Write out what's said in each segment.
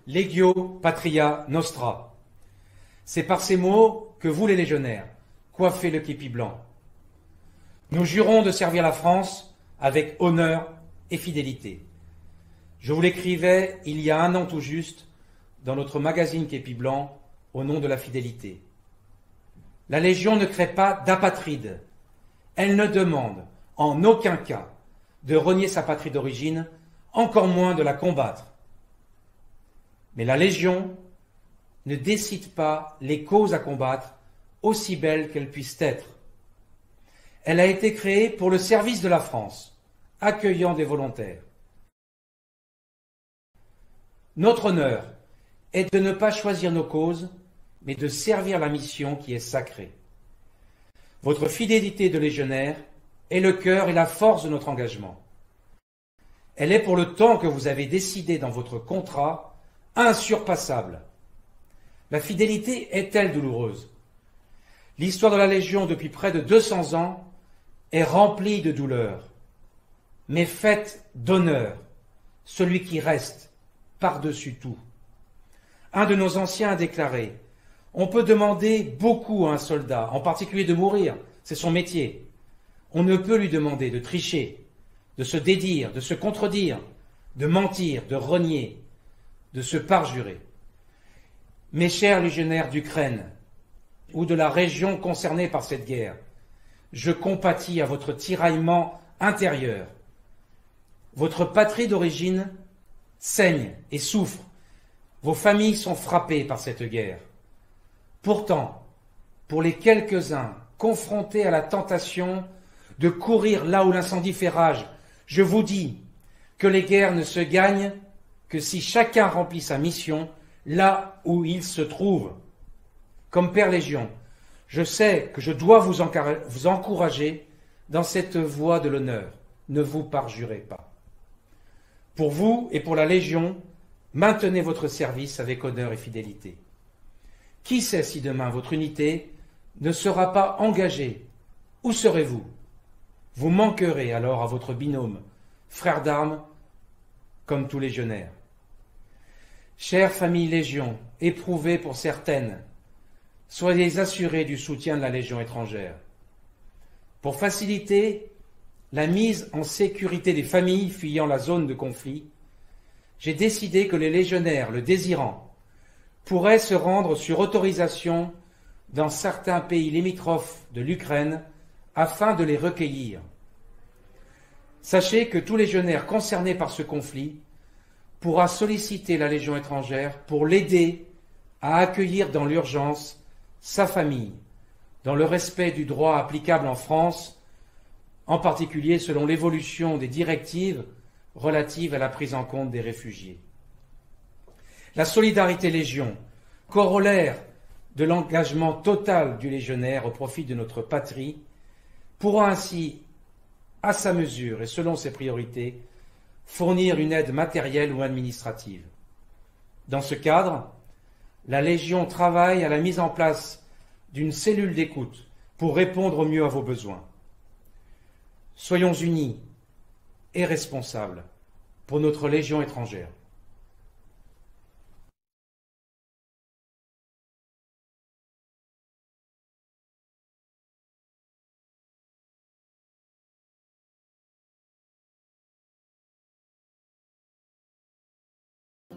Legio Patria Nostra. C'est par ces mots que vous, les légionnaires, coiffez le képi blanc. Nous jurons de servir la France avec honneur et fidélité. Je vous l'écrivais il y a 1 an tout juste dans notre magazine Képi Blanc au nom de la fidélité. La Légion ne crée pas d'apatride. Elle ne demande en aucun cas de renier sa patrie d'origine, encore moins de la combattre. Mais la Légion ne décide pas les causes à combattre, aussi belles qu'elles puissent être. Elle a été créée pour le service de la France, accueillant des volontaires. Notre honneur est de ne pas choisir nos causes, mais de servir la mission qui est sacrée. Votre fidélité de légionnaire est le cœur et la force de notre engagement. Elle est pour le temps que vous avez décidé dans votre contrat insurpassable. La fidélité est-elle douloureuse? L'histoire de la Légion depuis près de 200 ans est remplie de douleurs, mais faite d'honneur, celui qui reste par-dessus tout. Un de nos anciens a déclaré: on peut demander beaucoup à un soldat, en particulier de mourir, c'est son métier. On ne peut lui demander de tricher, de se dédire, de se contredire, de mentir, de renier, de se parjurer. Mes chers légionnaires d'Ukraine ou de la région concernée par cette guerre, je compatis à votre tiraillement intérieur. Votre patrie d'origine saigne et souffre. Vos familles sont frappées par cette guerre. Pourtant, pour les quelques-uns confrontés à la tentation de courir là où l'incendie fait rage, je vous dis que les guerres ne se gagnent que si chacun remplit sa mission là où il se trouve. Comme Père Légion, je sais que je dois vous encourager dans cette voie de l'honneur. Ne vous parjurez pas. Pour vous et pour la Légion, maintenez votre service avec honneur et fidélité. Qui sait si demain votre unité ne sera pas engagée? Où serez-vous? Vous manquerez alors à votre binôme, frère d'armes, comme tous légionnaires. Chère famille Légion, éprouvée pour certaines, soyez assurés du soutien de la Légion étrangère. Pour faciliter la mise en sécurité des familles fuyant la zone de conflit, j'ai décidé que les légionnaires le désirant pourraient se rendre sur autorisation dans certains pays limitrophes de l'Ukraine afin de les recueillir. Sachez que tout légionnaire concerné par ce conflit pourra solliciter la Légion étrangère pour l'aider à accueillir dans l'urgence sa famille, dans le respect du droit applicable en France, en particulier selon l'évolution des directives relatives à la prise en compte des réfugiés. La solidarité Légion, corollaire de l'engagement total du légionnaire au profit de notre patrie, pourra ainsi, à sa mesure et selon ses priorités, fournir une aide matérielle ou administrative. Dans ce cadre, la Légion travaille à la mise en place d'une cellule d'écoute pour répondre au mieux à vos besoins. Soyons unis et responsables pour notre Légion étrangère.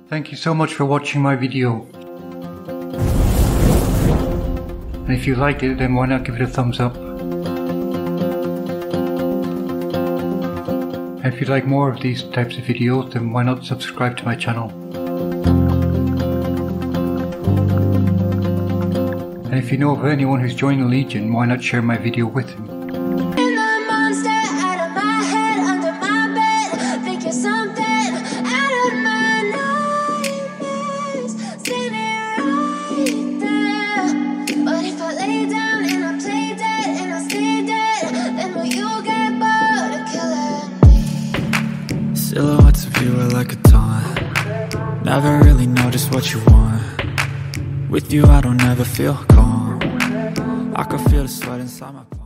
Thank you so much for watching my video. And if you liked it, then why not give it a thumbs up? And if you'd like more of these types of videos, then why not subscribe to my channel? And if you know of anyone who's joined the Legion, why not share my video with him? Silhouettes of you are like a taunt. Never really know just what you want. With you I don't ever feel calm. I can feel the sweat inside my palms.